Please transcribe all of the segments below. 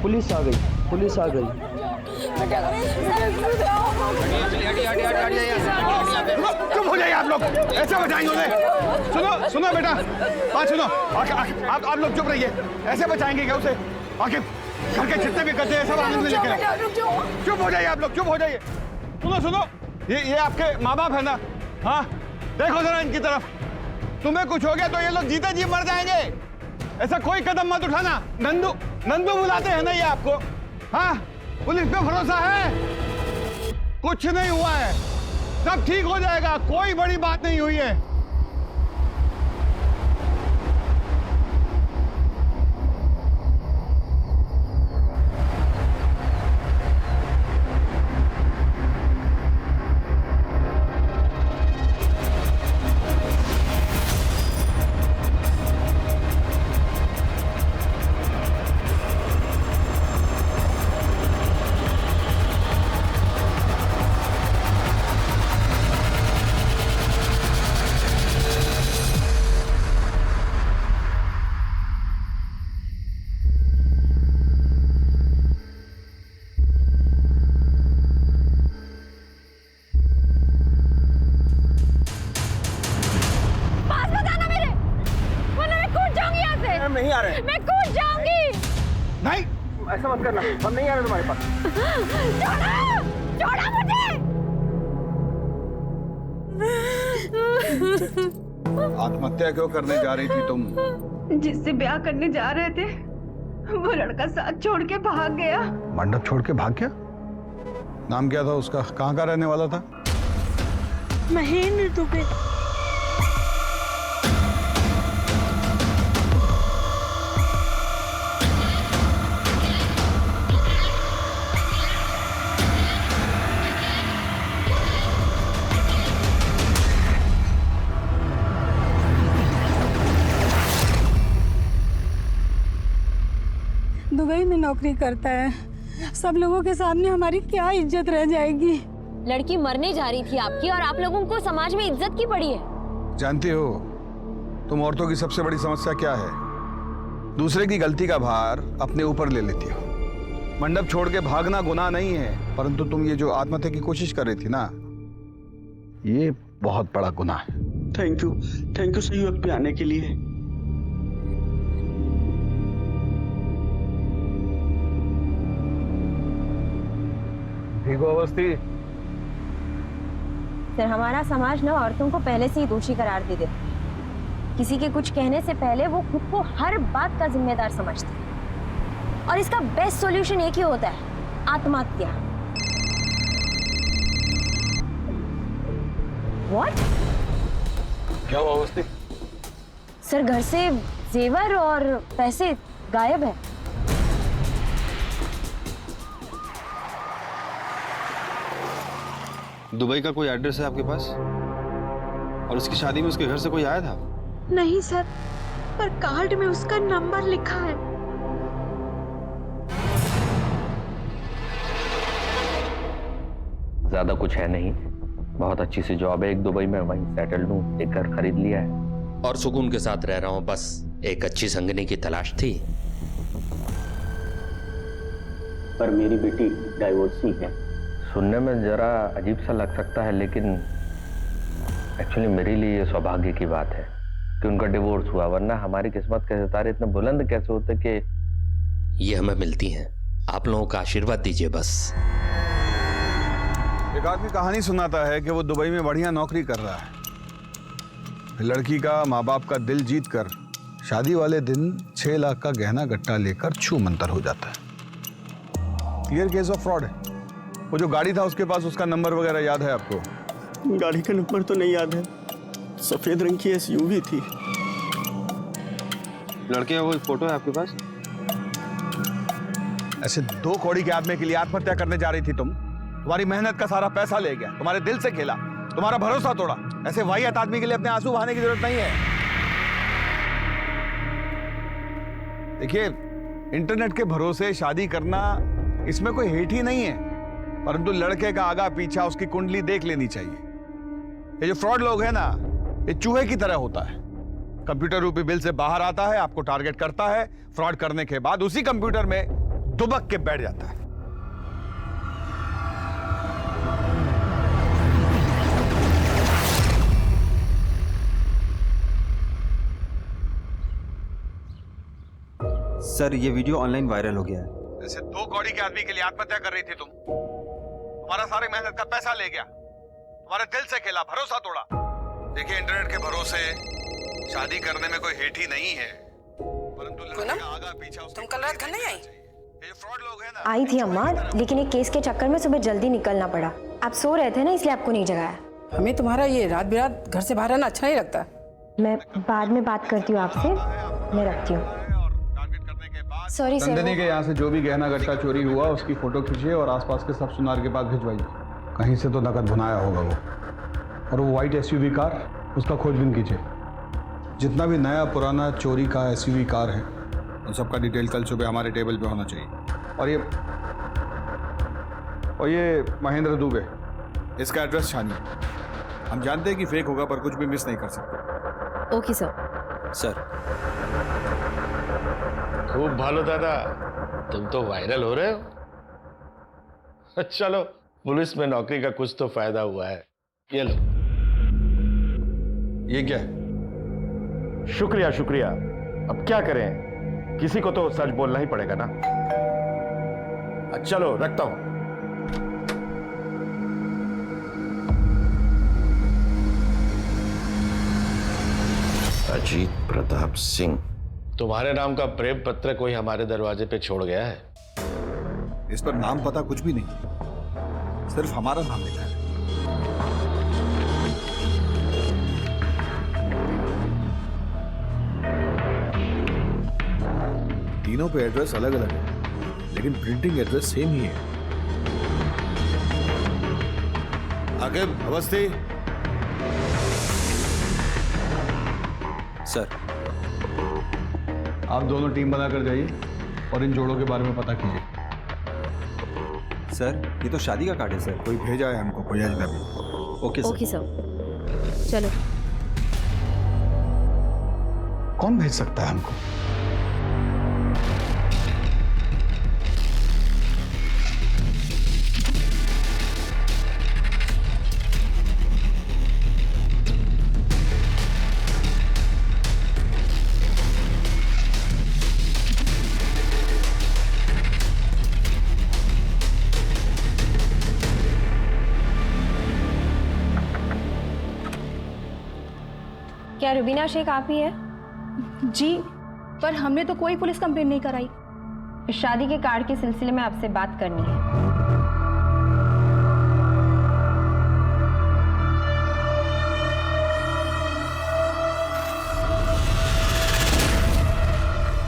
Police आ गई, police आ गई। चुप हो जाइए आप लोग, ऐसे बचाएंगे उन्हें? सुनो सुनो बेटा, बात सुनो। आप लोग चुप रहिए, ऐसे बचाएंगे क्या उसे? आखिर घर के जितने भी गड्ढे हैं सब आनंद में लेकर। चुप हो जाइए आप लोग, चुप हो जाइए। सुनो सुनो, ये आपके माँ बाप है ना? हाँ, देखो जरा इनकी तरफ। तुम्हें कुछ हो गया तो ये लोग जीते जी मर जाएंगे। ऐसा कोई कदम मत उठाना। नंदू नंदू बुलाते हैं ना ये आपको? हाँ, पुलिस पे भरोसा है? कुछ नहीं हुआ है, सब ठीक हो जाएगा, कोई बड़ी बात नहीं हुई है। नहीं आ रहे। मैं कूद जाऊंगी। नहीं, ऐसा मत करना, हम नहीं आ रहे तुम्हारे पास। छोड़ो, छोड़ो मुझे। आत्महत्या क्यों करने जा रही थी तुम? जिससे ब्याह करने जा रहे थे वो लड़का साथ छोड़ के भाग गया। मंडप छोड़ के भाग गया? नाम क्या था उसका? कहाँ का रहने वाला था? महेंद्र दुबे। दुबई में नौकरी करता है, सब लोगों के सामने हमारी क्या इज्जत रह जाएगी। लड़की मरने जा रही थी आपकी और आप लोगों को समाज में इज्जत की पड़ी है। जानती हो तुम औरतों की सबसे बड़ी समस्या क्या है? दूसरे की गलती का भार अपने ऊपर ले लेती हो। मंडप छोड़ के भागना गुनाह नहीं है, परंतु तुम ये जो आत्महत्या की कोशिश कर रही थी ना, ये बहुत बड़ा गुनाह है। थैंक यू सही वक्त पे आने के लिए। ठीक हो अवस्थी? सर, हमारा समाज ना औरतों को पहले से ही दोषी करार दे देता है। किसी के कुछ कहने से पहले वो खुद को हर बात का जिम्मेदार समझती है और इसका बेस्ट सॉल्यूशन एक ही होता है, आत्महत्या। What? क्या हुआ अवस्थी? सर, घर से जेवर और पैसे गायब है। दुबई का कोई एड्रेस है आपके पास? और उसकी शादी में उसके घर से कोई आया था? नहीं सर, पर कार्ड में उसका नंबर लिखा है। ज्यादा कुछ है नहीं, बहुत अच्छी सी जॉब है एक दुबई में, वहीं सेटल्ड हूँ, एक घर खरीद लिया है और सुकून के साथ रह रहा हूँ। बस एक अच्छी संगनी की तलाश थी। पर मेरी बेटी डाइवोर्सी है। सुनने में जरा अजीब सा लग सकता है, लेकिन एक्चुअली मेरे लिए ये सौभाग्य की बात है कि उनका डिवोर्स हुआ, वरना हमारी किस्मत के सितारे इतने बुलंद कैसे होते कि ये हमें मिलती हैं। आप लोगों का आशीर्वाद दीजिए बस। एक आदमी कहानी सुनाता है कि वो दुबई में बढ़िया नौकरी कर रहा है। लड़की का माँ बाप का दिल जीत कर शादी वाले दिन 6 लाख का गहना गट्टा लेकर छू मंतर हो जाता है। क्लियर केस ऑफ फ्रॉड है। वो जो गाड़ी था उसके पास, उसका नंबर वगैरह याद है आपको? गाड़ी का नंबर तो नहीं याद है, सफेद रंग की SUV थी। लड़के का कोई फोटो है आपके पास? ऐसे 2 कौड़ी के आदमी के लिए आत्महत्या करने जा रही थी तुम? तुम्हारी मेहनत का सारा पैसा ले गया, तुम्हारे दिल से खेला, तुम्हारा भरोसा तोड़ा। ऐसे वाहियात आदमी के लिए अपने आंसू बहाने की जरूरत नहीं है। देखिए, इंटरनेट के भरोसे शादी करना, इसमें कोई हेट ही नहीं है, परंतु लड़के का आगा पीछा, उसकी कुंडली देख लेनी चाहिए। ये जो फ्रॉड लोग हैं ना, ये चूहे की तरह होता है। कंप्यूटर रूपी बिल से बाहर आता है, आपको टारगेट करता है, फ्रॉड करने के बाद उसी कंप्यूटर में दुबक के बैठ जाता है। सर ये वीडियो ऑनलाइन वायरल हो गया है। ऐसे 2 कौड़ी के आदमी के लिए आत्महत्या कर रही थी तुम। तुम्हारा सारे मेहनत का पैसा ले गया, तुम्हारे दिल से खेला, भरोसा तोड़ा। देखिए इंटरनेट के भरोसे शादी करने में कोई हेठ ही नहीं है, परंतु लड़की का आगा पीछा। तुम कल रात घर नहीं आई? ये फ्रॉड लोग हैं ना। आई थी अम्मा, लेकिन एक केस के चक्कर में सुबह जल्दी निकलना पड़ा। आप सो रहे थे ना, इसलिए आपको नहीं जगाया। हमें तुम्हारा ये रात बिरात घर से बाहर रहना अच्छा नहीं लगता। मैं बाद में बात करती हूँ आपसे, मैं रखती हूँ। Sorry sir. नंदिनी के यहाँ से जो भी गहना गट्टा चोरी हुआ उसकी फोटो खींचिए और आसपास के सब सुनार के पास भिजवाइए। कहीं से तो नकद भुनाया होगा वो। और वो व्हाइट एसयूवी कार, उसका खोजबीन कीजिए। जितना भी नया पुराना चोरी का एसयूवी कार है उन सबका डिटेल कल सुबह हमारे टेबल पे होना चाहिए। और ये महेंद्र दुबे, इसका एड्रेस छानिए। हम जानते हैं कि फेक होगा पर कुछ भी मिस नहीं कर सकते। Okay sir. सर खूब भालो दादा, तुम तो वायरल हो रहे हो। चलो पुलिस में नौकरी का कुछ तो फायदा हुआ है। ये लो। ये क्या है? शुक्रिया शुक्रिया। अब क्या करें, किसी को तो सच बोलना ही पड़ेगा ना। चलो रखता हूं। अजीत प्रताप सिंह, तुम्हारे नाम का प्रेम पत्र कोई हमारे दरवाजे पे छोड़ गया है। इस पर नाम पता कुछ भी नहीं, सिर्फ हमारा नाम लिखा है। तीनों पे एड्रेस अलग अलग है, लेकिन प्रिंटिंग एड्रेस सेम ही है। आकिब, अवस्थी। सर आप दोनों टीम बनाकर जाइए और इन जोड़ों के बारे में पता कीजिए। सर ये तो शादी का कार्ड है सर। कोई भेजा है हमको, कोई अजनबी। Okay sir. ओके सर, चलो। कौन भेज सकता है हमको? क्या रुबीना शेख आप ही है? जी, पर हमने तो कोई पुलिस कंप्लेन नहीं कराई। शादी के कार्ड के सिलसिले में आपसे बात करनी है।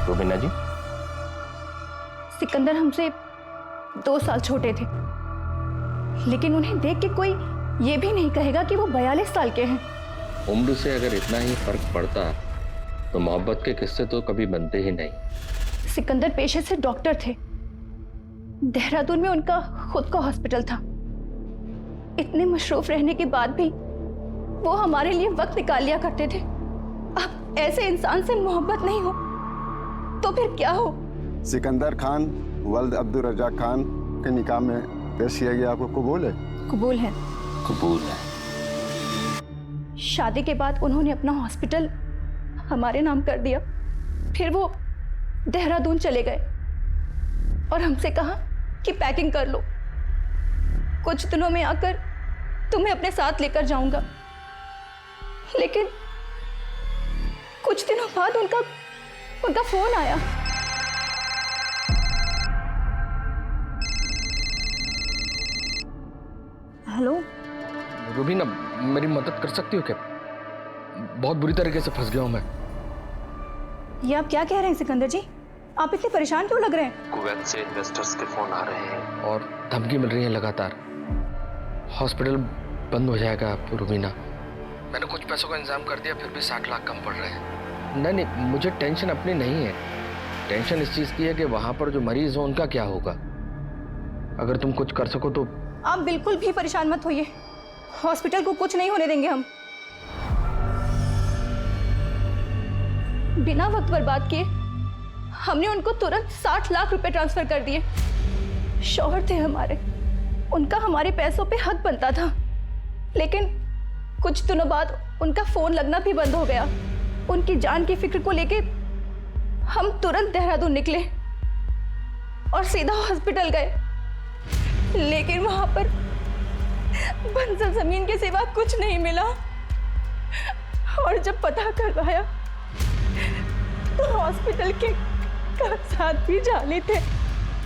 रुबीना जी, सिकंदर हमसे 2 साल छोटे थे, लेकिन उन्हें देख के कोई ये भी नहीं कहेगा कि वो 42 साल के हैं। उम्र से अगर इतना ही फर्क पड़ता तो मोहब्बत के किस्से तो कभी बनते ही नहीं। सिकंदर पेशे से डॉक्टर थे। देहरादून में उनका खुद का हॉस्पिटल था। इतने मशरूफ रहने के बाद भी वो हमारे लिए वक्त निकाल लिया करते थे। अब ऐसे इंसान से मोहब्बत नहीं हो तो फिर क्या हो? सिकंदर खान वल्द अब्दुल रज़ाक खान के निकाह में पेश किया गया, आपको कबूल है? कबूल है। कबूल है। शादी के बाद उन्होंने अपना हॉस्पिटल हमारे नाम कर दिया। फिर वो देहरादून चले गए और हमसे कहा कि पैकिंग कर लो, कुछ दिनों में आकर तुम्हें अपने साथ लेकर जाऊंगा। लेकिन कुछ दिनों बाद उनका फोन आया। हेलो रुबीना, मेरी मदद कर सकती हो क्या? बहुत बुरी तरीके से फंस गया हूं मैं। ये आप क्या कह रहे हैं सिकंदर जी? आप इतने परेशान क्यों लग रहे हैं? कुवैत से इन्वेस्टर्स के फोन आ रहे हैं और धमकी मिल रही है लगातार। हॉस्पिटल बंद हो जाएगा रुबीना। मैंने कुछ पैसों का इंतजाम कर दिया, फिर भी 60 लाख कम पड़ रहे हैं। नहीं, मुझे टेंशन अपनी नहीं है। टेंशन इस चीज़ की है कि वहाँ पर जो मरीज हो उनका क्या होगा। अगर तुम कुछ कर सको तो। आप बिल्कुल भी परेशान मत होइए, हॉस्पिटल को कुछ नहीं होने देंगे हम। बिना वक्त बर्बाद किए हमने उनको तुरंत 60 लाख रुपए ट्रांसफर कर दिए। शौहर थे हमारे, उनका हमारे पैसों पे हक बनता था, लेकिन कुछ दिनों बाद उनका फोन लगना भी बंद हो गया। उनकी जान की फिक्र को लेके हम तुरंत देहरादून निकले और सीधा हॉस्पिटल गए, लेकिन वहां पर बंजर जमीन के सिवा कुछ नहीं मिला। और जब पता करवाया तो हॉस्पिटल के कागजात भी जाली थे।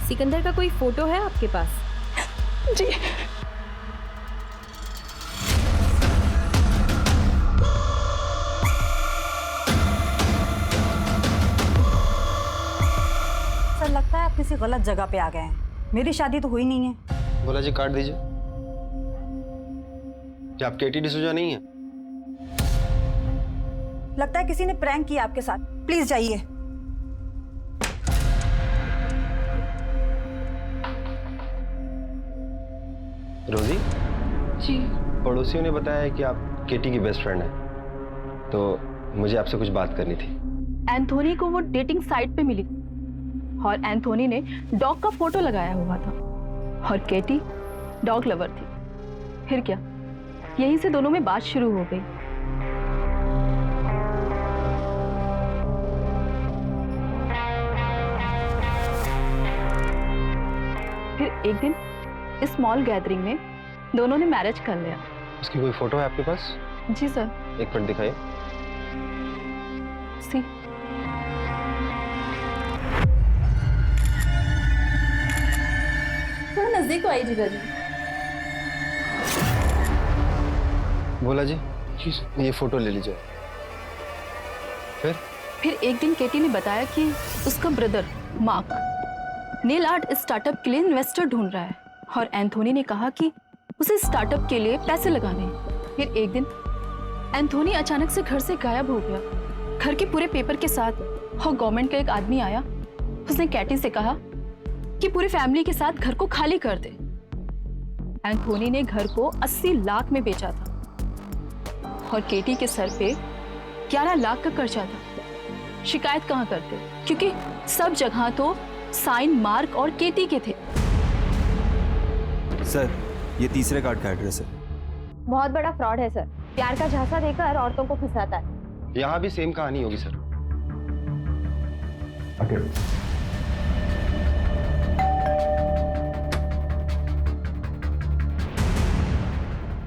सिकंदर का कोई फोटो है आपके पास? जी। सर लगता है आप किसी गलत जगह पे आ गए हैं। मेरी शादी तो हुई नहीं है। बोला जी काट दीजिए। क्या आप केटी डिसूजा नहीं है? लगता है किसी ने प्रैंक किया आपके साथ। प्लीज जाइए। रोजी जी। पड़ोसियों ने बताया कि आप केटी की बेस्ट फ्रेंड हैं, तो मुझे आपसे कुछ बात करनी थी। एंथोनी को वो डेटिंग साइट पे मिली और एंथोनी ने डॉग का फोटो लगाया हुआ था और केटी डॉग लवर थी। फिर क्या, यहीं से दोनों में बात शुरू हो गई। फिर एक दिन स्मॉल गैदरिंग में दोनों ने मैरिज कर लिया। उसकी कोई फोटो है आपके पास? जी सर। एक मिनट दिखाइए। सी। थोड़ा नजदीक तो आई जीजा जी। बोला जी ये फोटो ले लीजिए। फिर एक दिन केटी ने बताया कि उसका brother mark nail art startup के लिए इन्वेस्टर ढूंढ रहा है और एंथोनी ने कहा कि उसे स्टार्टअप के लिए पैसे लगाने हैं। फिर एक दिन एंथोनी अचानक से घर से गायब हो गया, घर के पूरे पेपर के साथ। और गवर्नमेंट का एक आदमी आया, उसने कैटी से कहा कि पूरी फैमिली के साथ घर को खाली कर दे। एंथोनी ने घर को 80 लाख में बेचा था और केटी के सर पे 11 लाख का कर्जा था। शिकायत कहाँ करते, क्योंकि सब जगह तो साइन मार्क और केटी के थे। सर ये तीसरे कार्ड का एड्रेस है। बहुत बड़ा फ्रॉड है सर, प्यार का झांसा देकर औरतों को फंसाता है। यहाँ भी सेम कहानी होगी सर।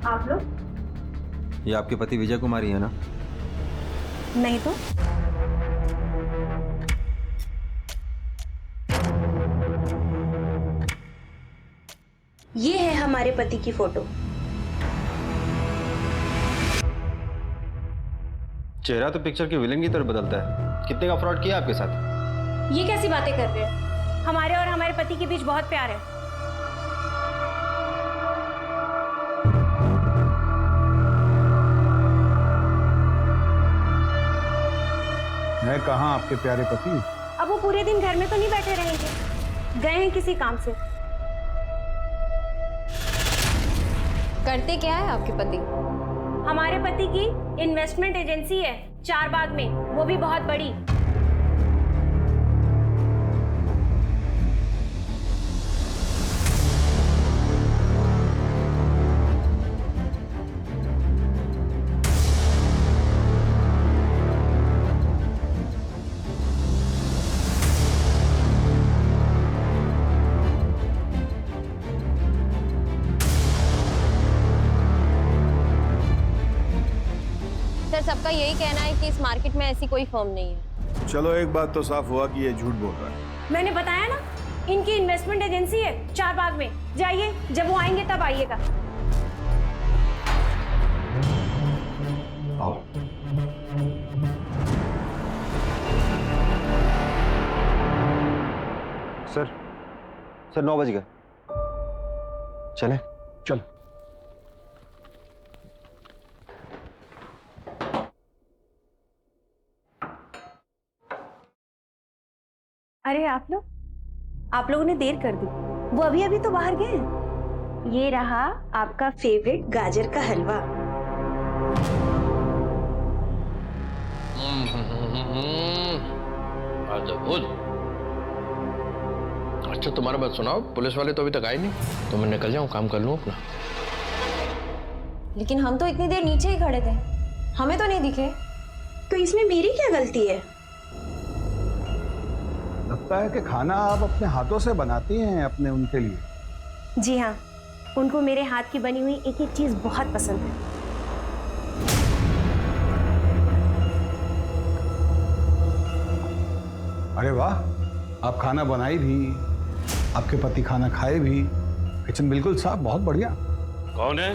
आप लोग? ये आपके पति विजय कुमारी है ना? नहीं तो। ये है हमारे पति की फोटो। चेहरा तो पिक्चर के विलेन की तरह बदलता है। कितने का फ्रॉड किया आपके साथ? ये कैसी बातें कर रहे हैं? हमारे और हमारे पति के बीच बहुत प्यार है। मैं कहाँ आपके प्यारे पति? अब वो पूरे दिन घर में तो नहीं बैठे रहेंगे, गए हैं किसी काम से। करते क्या है आपके पति? हमारे पति की इन्वेस्टमेंट एजेंसी है चारबाग में, वो भी बहुत बड़ी। सबका यही कहना है कि इस मार्केट में ऐसी कोई फर्म नहीं है। चलो एक बात तो साफ हुआ कि ये झूठ बोल रहा है। मैंने बताया ना, इनकी इन्वेस्टमेंट एजेंसी है चारबाग में। जाइए, जब वो आएंगे तब आइएगा। आओ। सर 9 बज गए, चलें? चल। अरे आप लोगों ने देर कर दी। वो अभी अभी तो बाहर गए। ये रहा आपका फेवरेट गाजर का हलवा। अद्भुत। अच्छा तुम्हारा बात सुनाओ, पुलिस वाले तो अभी तक आए नहीं, तो मैं निकल जाऊं, काम कर लूं अपना। लेकिन हम तो इतनी देर नीचे ही खड़े थे, हमें तो नहीं दिखे। तो इसमें मेरी क्या गलती है? लगता है कि खाना आप अपने हाथों से बनाती हैं अपने उनके लिए। जी हाँ, उनको मेरे हाथ की बनी हुई एक एक चीज बहुत पसंद है। अरे वाह, आप खाना बनाई भी, आपके पति खाना खाए भी, किचन बिल्कुल साफ, बहुत बढ़िया। कौन है?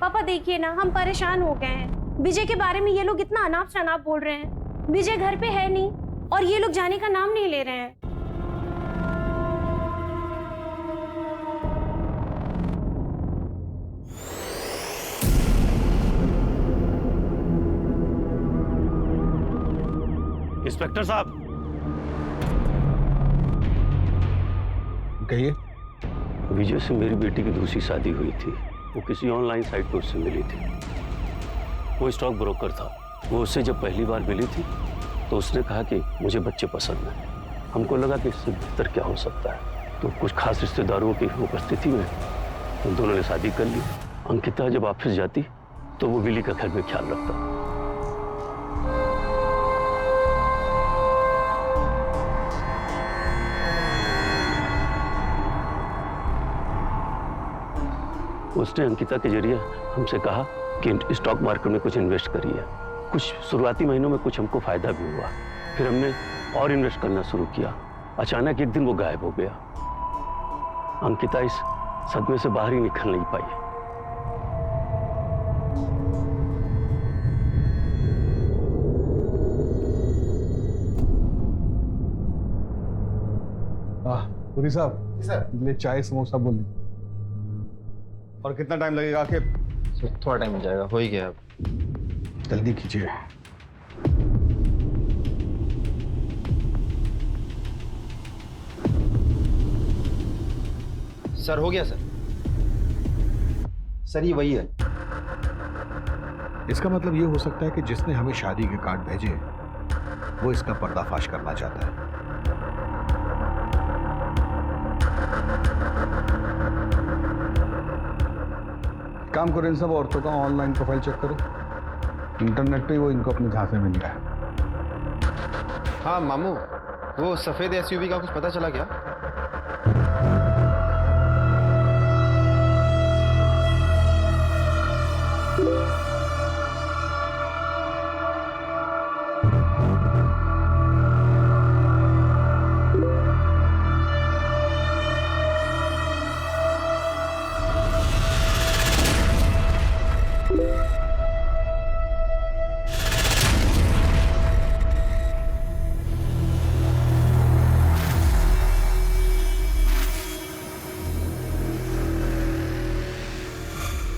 पापा देखिए ना, हम परेशान हो गए हैं। विजय के बारे में ये लोग इतना अनाप शनाप बोल रहे हैं। विजय घर पे है नहीं और ये लोग जाने का नाम नहीं ले रहे हैं। इंस्पेक्टर साहब, कहिए। विजय से मेरी बेटी की दूसरी शादी हुई थी। वो किसी ऑनलाइन साइट पर उससे मिली थी। वो स्टॉक ब्रोकर था। वो उससे जब पहली बार मिली थी तो उसने कहा कि मुझे बच्चे पसंद हैं। हमको लगा कि इससे बेहतर क्या हो सकता है, तो कुछ खास रिश्तेदारों की उपस्थिति में उन दोनों ने शादी कर ली। अंकिता जब ऑफिस जाती तो वो विली का घर में ख्याल रखता। उसने अंकिता के जरिए हमसे कहा कि स्टॉक मार्केट में कुछ इन्वेस्ट करिए। कुछ शुरुआती महीनों में कुछ हमको फायदा भी हुआ। फिर हमने और इन्वेस्ट करना शुरू किया। अचानक एक दिन वो गायब हो गया। अंकिता इस सदमे से बाहर ही निकल नहीं पाई। पुरी साहब, सर चाय समोसा बोल दीजिए। और कितना टाइम लगेगा? आके थोड़ा टाइम हो जाएगा, हो ही गया। जल्दी कीजिए। सर हो गया सर। सर ये वही है। इसका मतलब ये हो सकता है कि जिसने हमें शादी के कार्ड भेजे वो इसका पर्दाफाश करना चाहता है। काम करो, इन सब औरतों का ऑनलाइन प्रोफाइल चेक करो। इंटरनेट पे वो इनको अपने झांसे में लिया है। हाँ मामू, वो सफेद एसयूवी का कुछ पता चला क्या?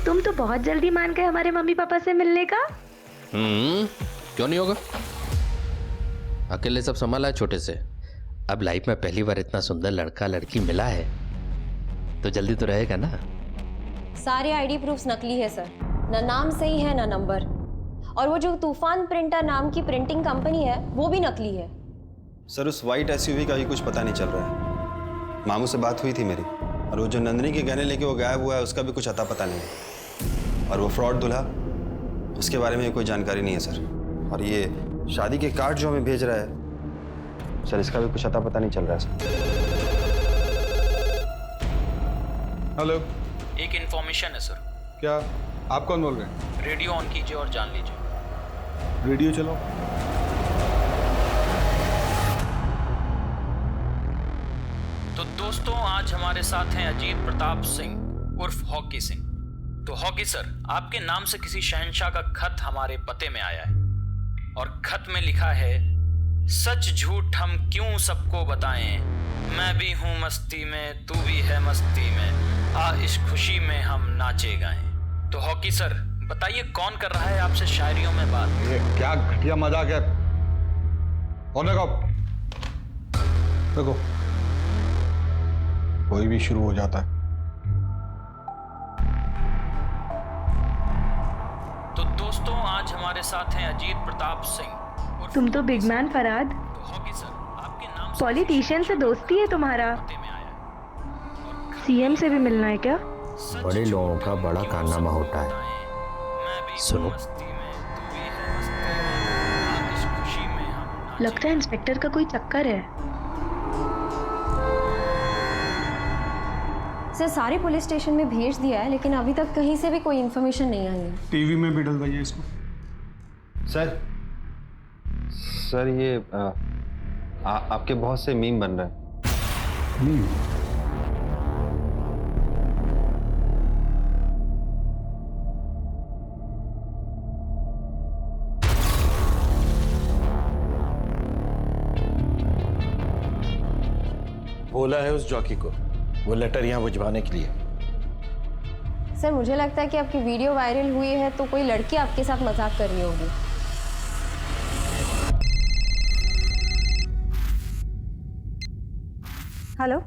तुम तो बहुत जल्दी मान गए हमारे मम्मी पापा से मिलने का। क्यों नहीं होगा? अकेले सब संभाला है छोटे से। अब लाइफ में पहली बार इतना सुंदर लड़का लड़की मिला है तो जल्दी तो रहेगा ना। सारे आईडी प्रूफ्स नकली है सर, ना नाम सही है ना नंबर। और वो जो तूफान प्रिंटर नाम की प्रिंटिंग कंपनी है वो भी नकली है। सर उस वाइट एसयूवी का भी कुछ पता नहीं चल रहा है। मामू से बात हुई थी मेरी, और वो जो नंदिनी के गहने लेके वो गायब हुआ है उसका भी कुछ अता पता नहीं है। और वो फ्रॉड दूल्हा, उसके बारे में कोई जानकारी नहीं है सर। और ये शादी के कार्ड जो हमें भेज रहा है सर, इसका भी कुछ अता पता नहीं चल रहा है सर। हेलो, एक इन्फॉर्मेशन है सर। क्या? आप कौन बोल रहे हैं? रेडियो ऑन कीजिए और जान लीजिए। रेडियो चलो। तो दोस्तों, आज हमारे साथ हैं अजीत प्रताप सिंह उर्फ हॉकी सिंह। तो हॉकी सर, आपके नाम से किसी शहंशाह का खत हमारे पते में आया है और खत में लिखा है, सच झूठ हम क्यों सबको बताएं, मैं भी हूँ मस्ती में तू भी है मस्ती में, आ इस खुशी में हम नाचे गाएं। तो हॉकी सर बताइए, कौन कर रहा है आपसे शायरियों में बात? ये क्या घटिया मजाक है। और देखो कोई भी शुरू हो जाता है। तो दोस्तों, आज हमारे साथ हैं अजीत प्रताप सिंह। तुम तो बिग मैन फरहाद। तो हॉकी सर, आपके नाम पॉलिटिशियन से दोस्ती है तुम्हारा। सीएम से भी मिलना है क्या? बड़े लोगों का बड़ा कारनामा होता है। सुनो, लगता है इंस्पेक्टर का कोई चक्कर है। सर सारे पुलिस स्टेशन में भेज दिया है, लेकिन अभी तक कहीं से भी कोई इन्फॉर्मेशन नहीं आई है। टीवी में भी डलवाइए इसको। सर ये आपके बहुत से मीम बन रहे हैं। मीम? बोला है उस जॉकी को वो लेटर यहाँ भिजवाने के लिए। सर मुझे लगता है कि आपकी वीडियो वायरल हुई है तो कोई लड़की आपके साथ मजाक कर रही होगी। हेलो।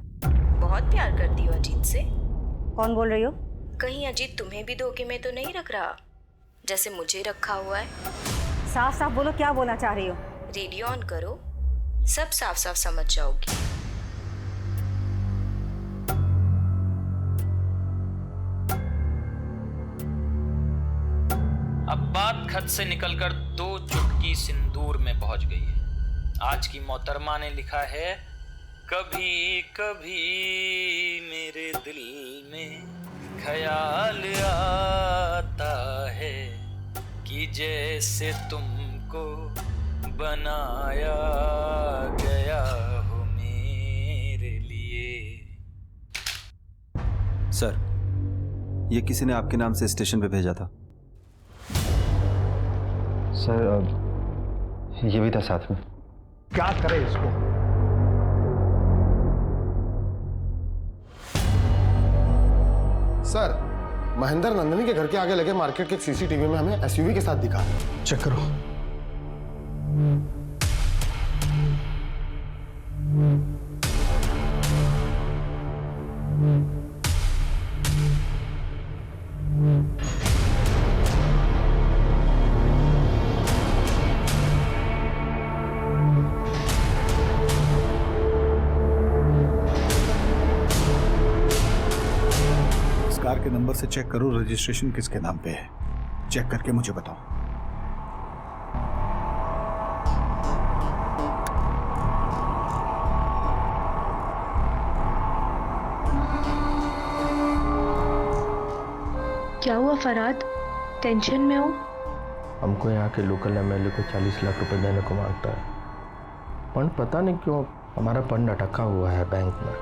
बहुत प्यार करती हो अजीत से। कौन बोल रही हो? कहीं अजीत तुम्हें भी धोखे में तो नहीं रख रहा जैसे मुझे रखा हुआ है? साफ साफ बोलो, क्या बोलना चाह रही हो? रेडियो ऑन करो, सब साफ साफ समझ जाओगी। अब बात खत से निकलकर 2 चुटकी सिंदूर में पहुंच गई है। आज की मोहतरमा ने लिखा है, कभी कभी मेरे दिल में ख्याल आता है कि जैसे तुमको बनाया गया हो मेरे लिए। सर, ये किसी ने आपके नाम से स्टेशन पे भेजा था। सर ये भी था साथ में। क्या करें इसको? सर, महेंद्र नंदनी के घर के आगे लगे मार्केट के सीसीटीवी में हमें एसयूवी के साथ दिखा। चेक करो। कार के नंबर से चेक करो रजिस्ट्रेशन किसके नाम पे है। चेक करके मुझे बताओ। क्या हुआ फरहाद, टेंशन में हो? हमको यहाँ के लोकल एमएलए को 40 लाख रुपए देने को मांगता है। फंड पता नहीं क्यों हमारा फंड अटका हुआ है बैंक में।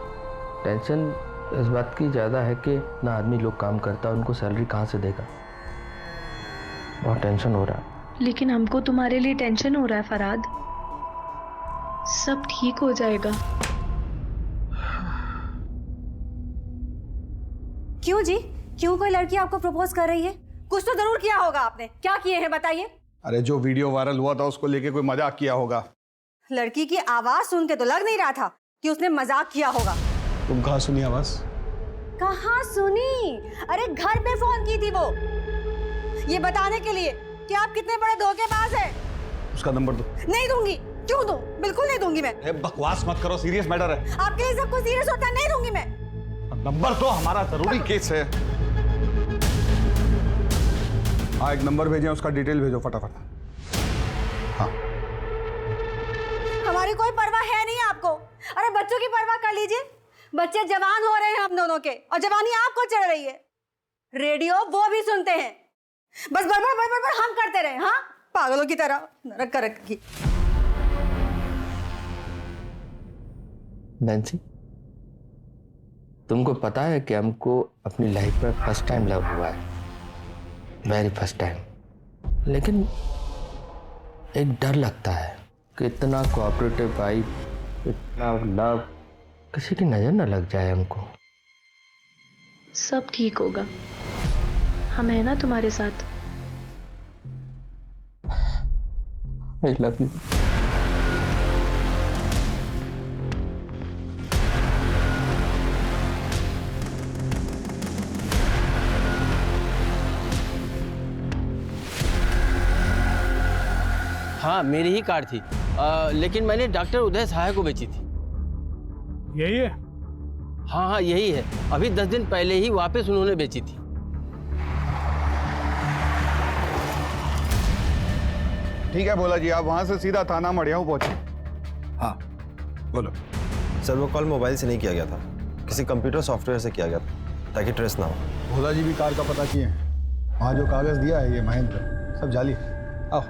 टेंशन इस बात की ज़्यादा है कि ना आदमी लोग काम करता है, उनको सैलरी कहाँ से देगा। बहुत टेंशन हो रहा है। लेकिन हमको तुम्हारे लिए टेंशन हो रहा है फरहाद। सब ठीक हो जाएगा। क्यों जी? क्यों कोई लड़की आपको प्रपोज कर रही है? कुछ तो जरूर किया होगा आपने। क्या किए हैं बताइए? अरे जो वीडियो वायरल हुआ था उसको लेके कोई मजाक किया होगा। लड़की की आवाज सुन के तो लग नहीं रहा था कि उसने मजाक किया होगा। तुम कहाँ सुनी आवाज? कहाँ सुनी? अरे घर पे फोन की थी वो, ये बताने के लिए कि आप कितने बड़े धोखेबाज हैं। उसका नंबर दो। नहीं दूंगी। क्यों दूं? बिल्कुल नहीं दूंगी मैं। बकवास मत करो, सीरियस मैटर है। आपके लिए सब कुछ सीरियस होता है। नहीं दूंगी मैं। नंबर दो, हमारा जरूरी केस है। हाँ, एक नंबर भेजें, उसका डिटेल भेजो फटाफट। हाँ। हमारी कोई परवाह है नहीं आपको। अरे बच्चों की परवाह कर लीजिए। बच्चे जवान हो रहे हैं हम दोनों के, और जवानी आपको चढ़ रही है। रेडियो वो भी सुनते हैं, बस बड़बड़ बड़बड़ बड़ हम करते रहे। हाँ, पागलों की तरह नरक कर रखी। नैन्सी, तुमको पता है कि हमको अपनी लाइफ में फर्स्ट टाइम लव हुआ है, वेरी फर्स्ट टाइम। लेकिन एक डर लगता है कि इतना कोऑपरेटिव वाइफ, इतना लव, किसी की नजर न लग जाए हमको। सब ठीक होगा, हम है ना तुम्हारे साथ। I love you. हाँ, मेरी ही कार थी, लेकिन मैंने डॉक्टर उदय सहाय को बेची थी। यही है? हाँ हाँ, यही है। अभी 10 दिन पहले ही वापस उन्होंने बेची थी। ठीक है भोला जी, आप वहां से सीधा थाना मड़ियाऊ पहुंचे। हाँ बोलो। सर वो कॉल मोबाइल से नहीं किया गया था, किसी कंप्यूटर सॉफ्टवेयर से किया गया था, ताकि ट्रेस ना हो। भोला जी भी कार का पता किए हैं। वहाँ जो कागज दिया है ये महेंद्र, सब जाली। आओ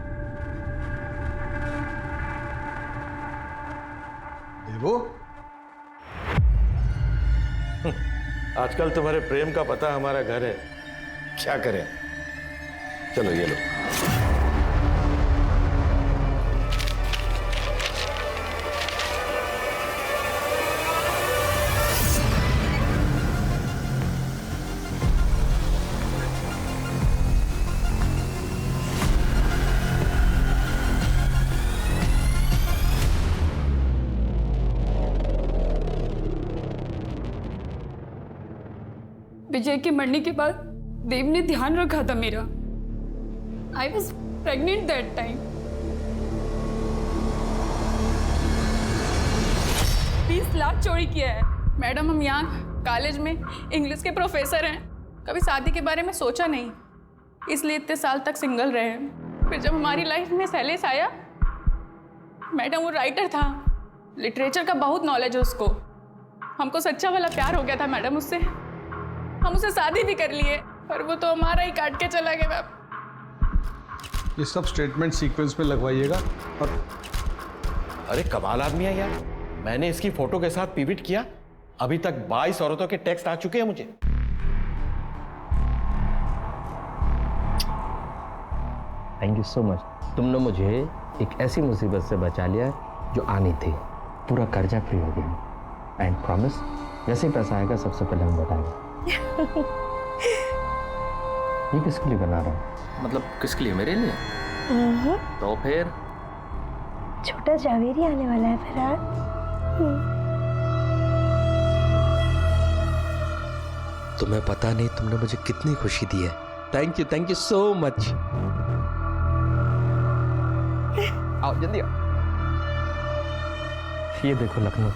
देवो। आजकल तुम्हारे प्रेम का पता हमारा घर है, क्या करें। चलो ये लो। विजय के मरने के बाद देव ने ध्यान रखा था मेरा। I was pregnant that time. 20 lakh चोरी किया है। मैडम, हम यहाँ कॉलेज में इंग्लिश के प्रोफेसर हैं, कभी शादी के बारे में सोचा नहीं, इसलिए इतने साल तक सिंगल रहे हैं। फिर जब हमारी लाइफ में शैलेश आया, मैडम वो राइटर था, लिटरेचर का बहुत नॉलेज है उसको, हमको सच्चा वाला प्यार हो गया था मैडम उससे। हम उसे शादी भी कर लिए, पर वो तो हमारा ही काट के चला गया। ये सब स्टेटमेंट सीक्वेंस में लगवाइएगा। और अरे कमाल आदमी है यार, मैंने इसकी फोटो के साथ पिविट किया, अभी तक 22 औरतों के टेक्स्ट आ चुके हैं मुझे। Thank you so much. तुमने मुझे एक ऐसी मुसीबत से बचा लिया जो आनी थी। पूरा कर्जा फ्री हो गया। एंड प्रॉमिस, जैसे ही पैसा आएगा सबसे पहले हम बताएंगे। ये किसके लिए बना रहा हूँ? मतलब किसके लिए? मेरे लिए? तो फिर छोटा जावेरी आने वाला है फराद। तुम्हें पता नहीं तुमने मुझे कितनी खुशी दी है। Thank you so much. आओ जल्दी आओ। ये देखो लखनऊ,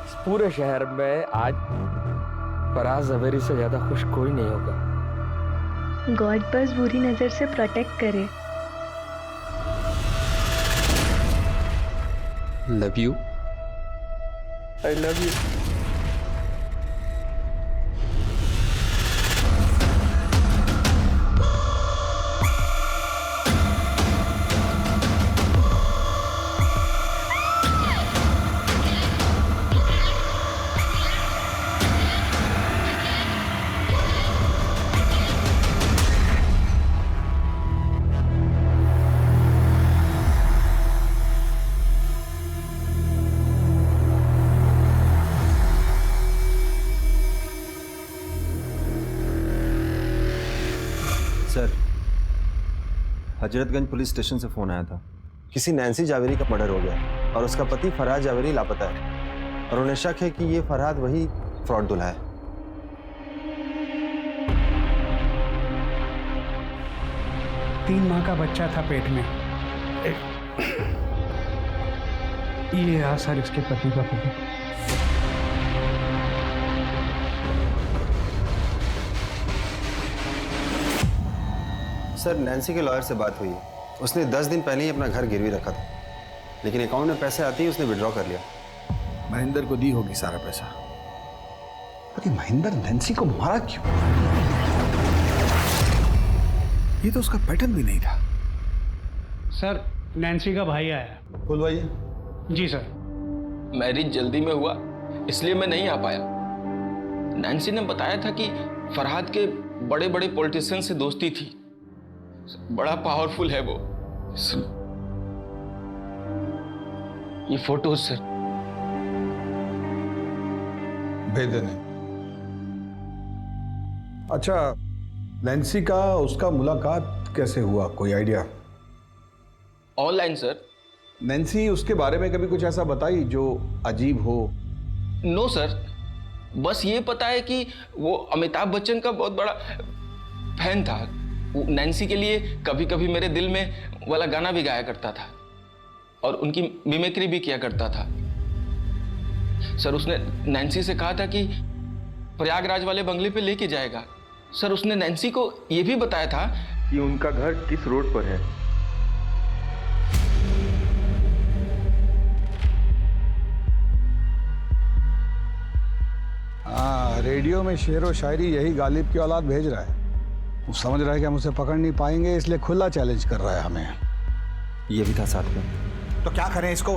इस पूरे शहर में आज फराज जवेरी से ज्यादा खुश कोई नहीं होगा। गॉड बस बुरी नजर से प्रोटेक्ट करे। Love you. I love you. Sir, Hazratganj police station से फोन आया था, किसी नैन्सी जावेरी का मर्डर हो गया और उसका पति फरहाद जावेरी लापता है, और उन्हें शक है कि ये फरहाद वही फ्रॉड दूल्हा है। तीन माह का बच्चा था पेट में। ये रहा सर इसके पति का फोटो। सर, नैन्सी के लॉयर से बात हुई है, उसने 10 दिन पहले ही अपना घर गिरवी रखा था, लेकिन अकाउंट में पैसे आते ही उसने विड्रॉ कर लिया। महेंद्र को दी होगी सारा पैसा। पर ये महेंद्र नैन्सी को मारा क्यों? ये तो उसका पैटर्न भी नहीं था। सर, नैन्सी का भाई आया। बुलवाइए। जी सर। मैरिज जल्दी में हुआ इसलिए मैं नहीं आ पाया। नैन्सी ने बताया था कि फरहाद के बड़े बड़े पॉलिटिशियन से दोस्ती थी, बड़ा पावरफुल है वो। ये फोटोज सर। भेज देने। अच्छा, नैन्सी का उसका मुलाकात कैसे हुआ, कोई आइडिया? Online sir. नैन्सी उसके बारे में कभी कुछ ऐसा बताई जो अजीब हो? नो सर, बस ये पता है कि वो अमिताभ बच्चन का बहुत बड़ा फैन था। वो नैन्सी के लिए कभी कभी मेरे दिल में वाला गाना भी गाया करता था और उनकी मिमिक्री भी किया करता था। सर उसने नैन्सी से कहा था कि प्रयागराज वाले बंगले पे लेके जाएगा। सर उसने नैन्सी को यह भी बताया था कि उनका घर किस रोड पर है। हाँ, रेडियो में शेर व शायरी यही गालिब की औलाद भेज रहा है। वो समझ रहा है कि हम उसे पकड़ नहीं पाएंगे, इसलिए खुला चैलेंज कर रहा है हमें। ये भी था साथ में। तो क्या करें इसको?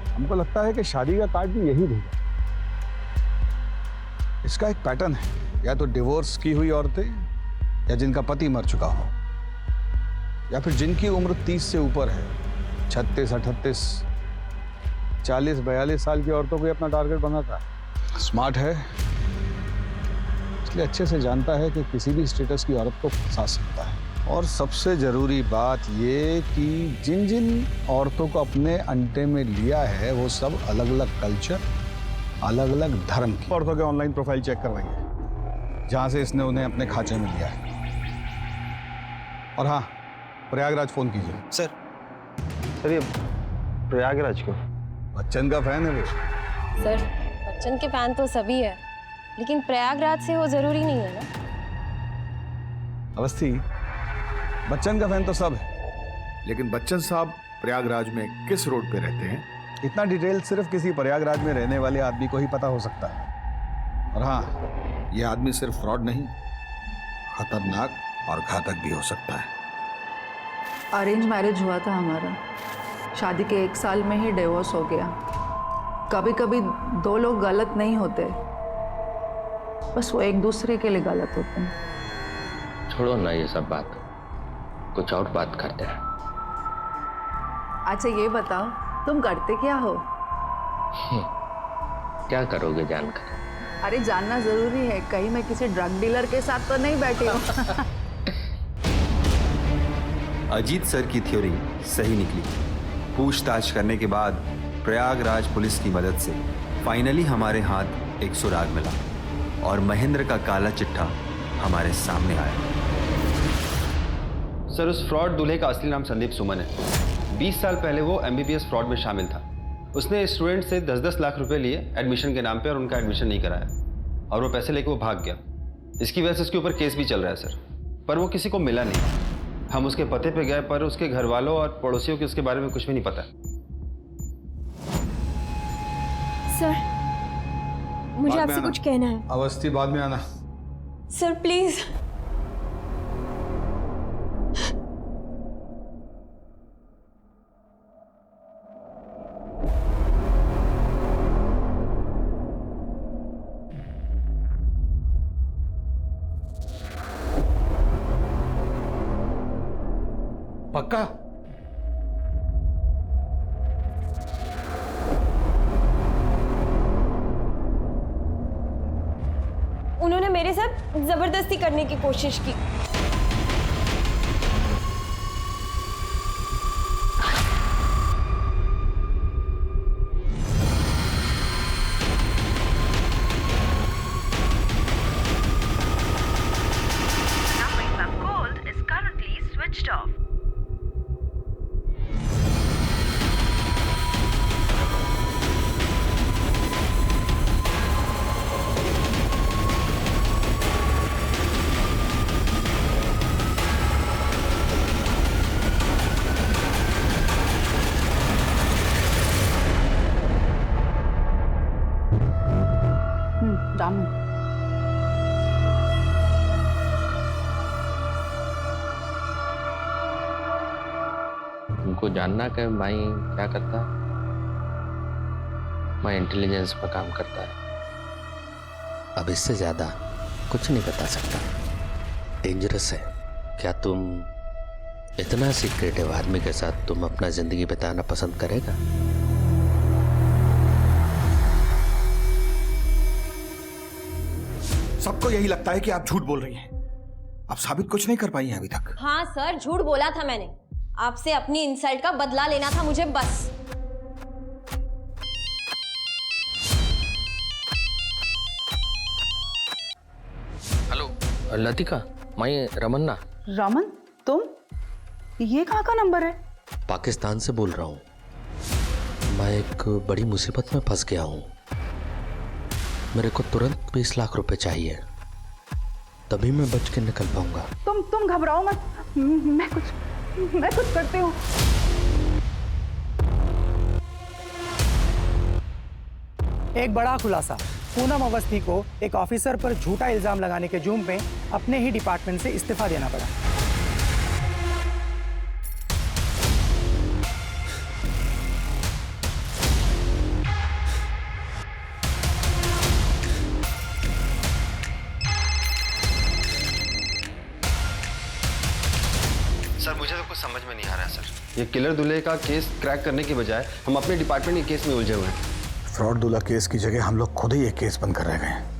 हमको लगता है कि शादी का कार्ड भी यही भेजा। इसका एक पैटर्न है, या तो डिवोर्स की हुई औरतें, या जिनका पति मर चुका हो, या फिर जिनकी उम्र 30 से ऊपर है। 36, 38, 40, 42 साल की औरतों को अपना टारगेट बनाता है। स्मार्ट है, इसलिए अच्छे से जानता है कि किसी भी स्टेटस की औरत को फंसा सकता है। और सबसे जरूरी बात ये कि जिन जिन औरतों को अपने अंटे में लिया है वो सब अलग अलग कल्चर, अलग अलग धर्म की औरतों के ऑनलाइन प्रोफाइल चेक करवाएंगे जहां से इसने उन्हें अपने खांचे में लिया है। और हाँ, प्रयागराज फोन कीजिए। सर ये प्रयागराज क्यों? बच्चन का फैन है वो। सर बच्चन के फैन तो सभी है, लेकिन प्रयागराज से वो जरूरी नहीं है ना। अवस्थी, बच्चन का फैन तो सब है, लेकिन बच्चन साहब प्रयागराज में किस रोड पे रहते हैं, इतना डिटेल सिर्फ किसी प्रयागराज में रहने वाले आदमी को ही पता हो सकता है। और हाँ, ये आदमी सिर्फ फ्रॉड नहीं, खतरनाक और घातक भी हो सकता है। अरेंज मैरिज हुआ था हमारा, शादी के 1 साल में ही डिवोर्स हो गया। कभी कभी 2 लोग गलत नहीं होते, बस वो एक दूसरे के लिए गलत होते हैं। छोड़ो ना ये सब बात, कुछ और बात करते हैं। अच्छा ये बताओ, तुम करते क्या हो? क्या करोगे जानकर? अरे जानना जरूरी है, कहीं मैं किसी ड्रग डीलर के साथ तो नहीं बैठी हूँ। अजीत सर की थ्योरी सही निकली। पूछताछ करने के बाद प्रयागराज पुलिस की मदद से फाइनली हमारे हाथ एक सुराग मिला और महेंद्र का काला चिट्ठा हमारे सामने आया। सर उस फ्रॉड दूल्हे का असली नाम संदीप सुमन है। 20 साल पहले वो MBBS फ्रॉड में शामिल था। उसने स्टूडेंट से 10-10 लाख रुपए लिए एडमिशन के नाम पे और उनका एडमिशन नहीं कराया और वो पैसे लेके वो भाग गया। इसकी वजह से उसके ऊपर केस भी चल रहा है सर, पर वो किसी को मिला नहीं। हम उसके पते पे गए पर उसके घर वालों और पड़ोसियों को उसके बारे में कुछ भी नहीं पता। सर मुझे आपसे कुछ कहना है। अवस्थी बाद में आना। Sir please. पक्का? उन्होंने मेरे साथ जबरदस्ती करने की कोशिश की। रामू, तुमको जानना कि भाई क्या करता है? मैं इंटेलिजेंस पर काम करता है। अब इससे ज्यादा कुछ नहीं बता सकता, डेंजरस है। क्या तुम इतना सीक्रेटिव आदमी के साथ तुम अपना जिंदगी बिताना पसंद करेगा? सबको यही लगता है कि आप झूठ बोल रही हैं। आप साबित कुछ नहीं कर पाई हैं अभी तक। हाँ सर, झूठ बोला था मैंने। आपसे अपनी इंसल्ट का बदला लेना था मुझे बस। हेलो लतिका, मैं रमन्ना। रमन, तुम? ये कहाँ का नंबर है? पाकिस्तान से बोल रहा हूँ। मैं एक बड़ी मुसीबत में फंस गया हूँ। मेरे को तुरंत 20 लाख रुपए चाहिए, तभी मैं बच के निकल पाऊंगा। तुम घबराओ मत, मैं कुछ करती हूँ। एक बड़ा खुलासा। पूनम अवस्थी को एक ऑफिसर पर झूठा इल्जाम लगाने के जुर्म में अपने ही डिपार्टमेंट से इस्तीफा देना पड़ा। सर मुझे तो कुछ समझ में नहीं आ रहा है सर। ये किलर दूल्हे का केस क्रैक करने के बजाय हम अपने डिपार्टमेंट के केस में उलझे हुए हैं। फ्रॉड दूल्हा केस की जगह हम लोग खुद ही एक केस बनकर रह गए हैं।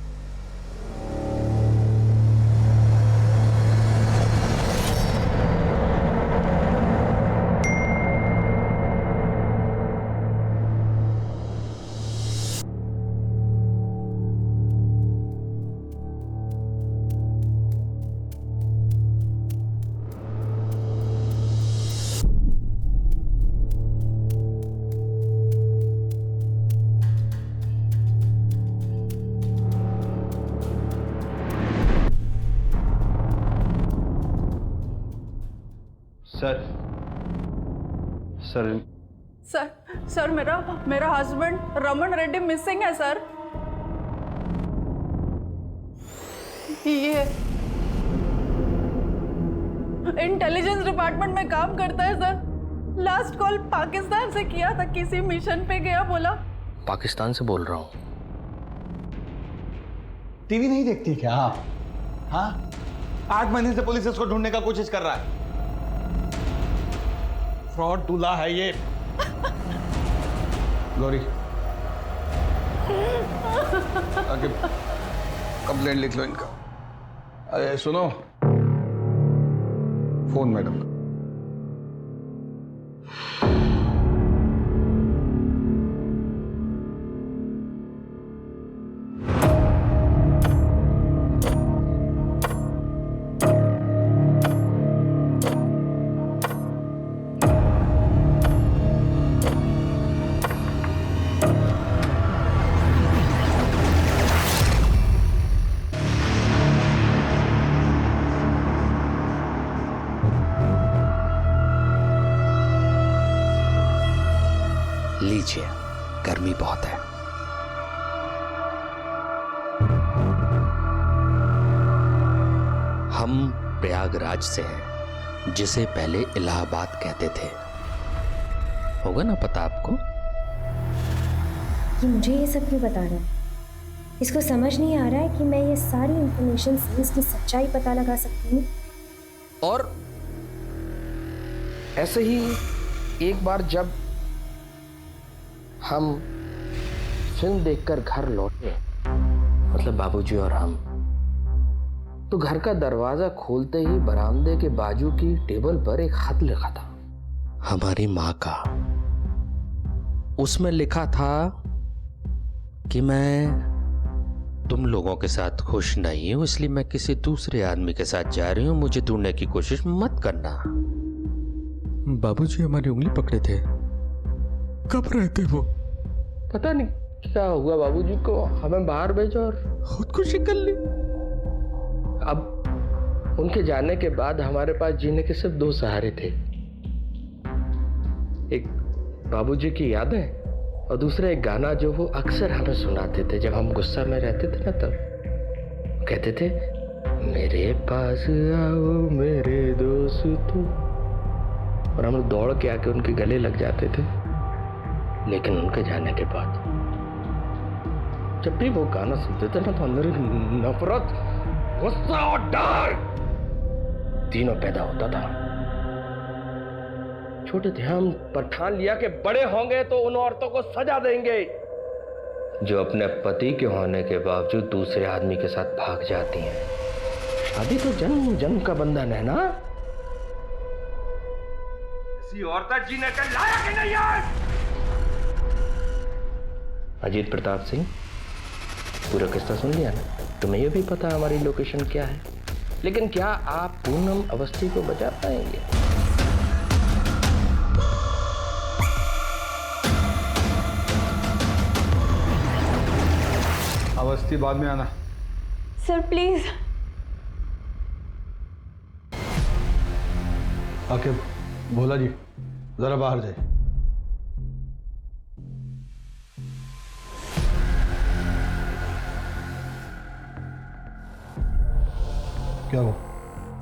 सर मेरा हस्बैंड रमन रेड्डी मिसिंग है सर। ये इंटेलिजेंस डिपार्टमेंट में काम करता है सर। लास्ट कॉल पाकिस्तान से किया था, किसी मिशन पे गया बोला। पाकिस्तान से बोल रहा हूँ। टीवी नहीं देखती क्या आप? हाँ, 8 महीने से पुलिस इसको ढूंढने का कोशिश कर रहा है। फ्रॉड दूल्हा है ये। गौरी आगे कंप्लेंट लिख लो इनका। अरे सुनो, फोन मैडम का। लीजिए, गर्मी बहुत है। हम प्रयागराज से हैं, जिसे पहले इलाहाबाद कहते थे। होगा ना पता आपको? ये मुझे ये सब क्यों बता रहा है? इसको समझ नहीं आ रहा है कि मैं ये सारी इंफॉर्मेशन से इसकी सच्चाई पता लगा सकती हूँ। और ऐसे ही एक बार जब हम फिल्म देखकर घर लौटे, मतलब बाबूजी और हम, तो घर का दरवाजा खोलते ही बरामदे के बाजू की टेबल पर एक खत लिखा था, हमारी माँ का। उसमें लिखा था कि मैं तुम लोगों के साथ खुश नहीं हूं, इसलिए मैं किसी दूसरे आदमी के साथ जा रही हूं, मुझे ढूंढने की कोशिश मत करना। बाबूजी हमारी उंगली पकड़े थे। कब रहते वो? पता नहीं क्या हुआ बाबूजी को, हमें बाहर भेजा और खुदकुशी कर ली। अब उनके जाने के बाद हमारे पास जीने के सिर्फ 2 सहारे थे। एक बाबूजी की यादें और दूसरा एक गाना जो वो अक्सर हमें सुनाते थे जब हम गुस्सा में रहते थे ना, तब कहते थे, मेरे पास आओ मेरे दोस्तों, और हम लोग दौड़ के आके उनके गले लग जाते थे। लेकिन उनके जाने के बाद जब भी वो गाना सुनते थे ना, तो अंदर नफरत, गुस्सा और डर तीनों पैदा होता था। छोटे थे हम, पर ठान लिया कि बड़े होंगे तो उन औरतों को सजा देंगे जो अपने पति के होने के बावजूद दूसरे आदमी के साथ भाग जाती हैं। शादी तो जन्म जन्म का बंधन है ना। ऐसी औरत जीने के लायक ही नहीं है। अजीत प्रताप सिंह, पूरा किस्सा सुन लिया ना? तुम्हें ये भी पता है हमारी लोकेशन क्या है? लेकिन क्या आप पूनम अवस्थी को बचा पाएंगे? अवस्थी बाद में आना। Sir please. आके भोला जी जरा बाहर जाए। क्या हो?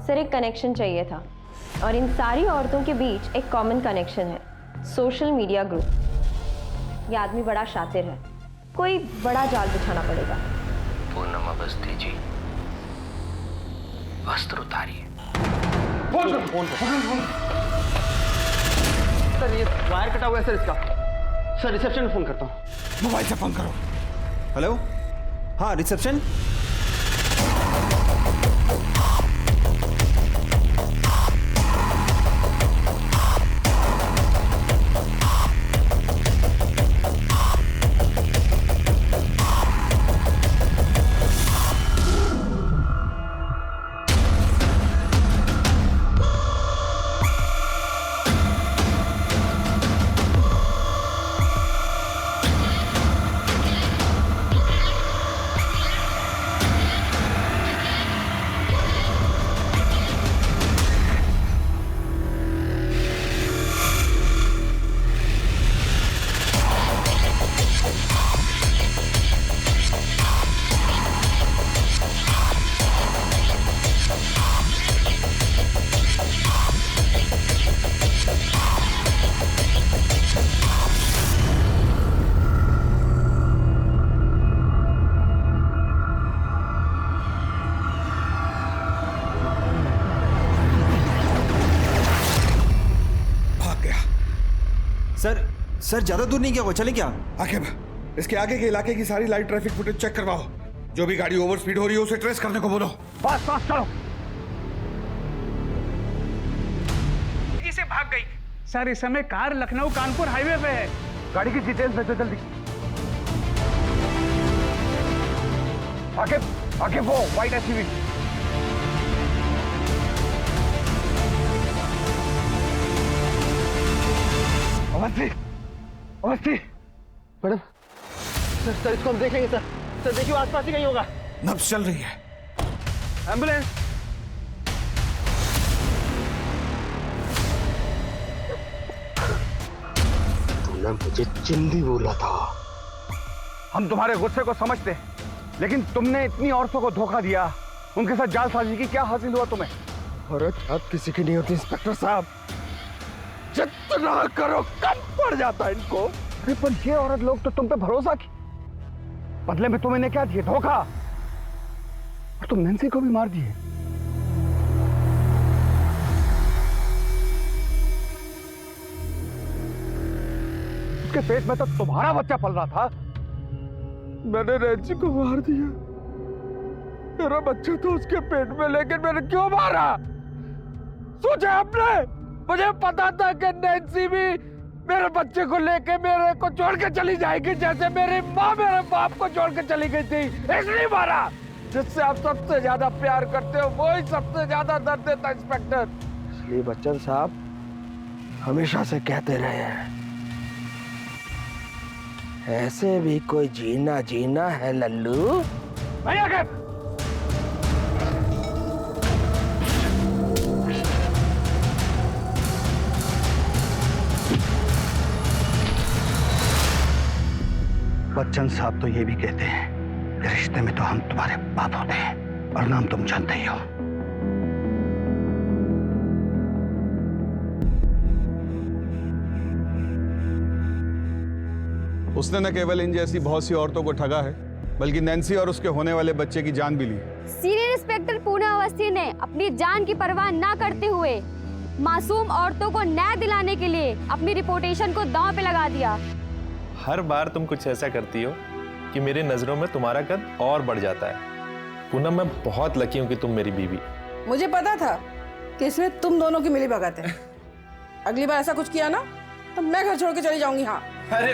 सर एक कनेक्शन चाहिए था और इन सारी औरतों के बीच एक कॉमन कनेक्शन है, सोशल मीडिया ग्रुप। ये आदमी बड़ा शातिर है, कोई बड़ा जाल बिछाना पड़ेगा। पूनम अवस्थी जी, वस्त्र उतारिए। फोन करो, फोन सर ये वायर कटा हुआ है सर इसका। सर रिसेप्शन में फोन करता हूँ। मोबाइल से फोन करो। हेलो, हाँ रिसेप्शन। सर ज्यादा दूर नहीं गया वो, चले क्या? आकिब, इसके आगे के इलाके की सारी लाइव ट्रैफिक फुटेज चेक करवाओ। जो भी गाड़ी ओवर स्पीड हो रही है उसे ट्रेस करने को बोलो। फास्ट फास्ट चलो। तेजी से भाग गई। सर इस समय कार लखनऊ कानपुर हाईवे पे है। गाड़ी की डिटेल्स भेजो जल्दी। आकिब, आकिब वो white SUV. Awasthi, Awasthi. Madam sir इसको हम देख लेंगे सर। सर देखिए आसपास ही कहीं होगा। नब्ज चल रही है। एम्बुलेंस। तूने मुझे चिंदी बोला था। हम तुम्हारे गुस्से को समझते, लेकिन तुमने इतनी औरतों को धोखा दिया, उनके साथ जालसाजी की। क्या हासिल हुआ तुम्हें? औरत आप किसी की नहीं होती इंस्पेक्टर साहब। जितना करो कम पड़ जाता है इनको। अरे पर ये औरत लोग तो तुम पे भरोसा की, बदले में तुम इन्हें क्या दिए? धोखा। और तुम नैन्सी को भी मार दिए। उसके पेट में तो तुम्हारा बच्चा पल रहा था। मैंने नैन्सी को मार दिया। मेरा बच्चा तो उसके पेट में, लेकिन मैंने क्यों मारा? सोचा आपने? मुझे पता था कि नैन्सी भी मेरे बच्चे को लेके मेरे को छोड़ के चली जाएगी, जैसे मेरी माँ मेरे बाप को छोड़ के चली गई थी। इसलिए मारा। जिससे आप सबसे ज्यादा प्यार करते हो वही सबसे ज्यादा दर्द देता है इंस्पेक्टर। इसलिए बच्चन साहब हमेशा से कहते रहे हैं, ऐसे भी कोई जीना जीना है लल्लू। भैया के बच्चन साहब तो ये भी कहते हैं, रिश्ते में तो हम तुम्हारे बाप होते हैं और नाम तुम जानते ही हो। उसने न केवल इन जैसी बहुत सी औरतों को ठगा है, बल्कि नैन्सी और उसके होने वाले बच्चे की जान भी ली। सीनियर इंस्पेक्टर पूनम अवस्थी ने अपनी जान की परवाह न करते हुए मासूम औरतों को न्याय दिलाने के लिए अपनी रिपुटेशन को दांव पे लगा दिया। हर बार तुम कुछ ऐसा करती हो कि मेरी नजरों में तुम्हारा कद और बढ़ जाता है। पूनम, मैं बहुत लकी हूँ कि तुम मेरी बीवी। मुझे पता था कि इसमें तुम दोनों की मिली भगत है। अगली बार ऐसा कुछ किया ना तो मैं घर छोड़ के चली जाऊंगी। हाँ। अरे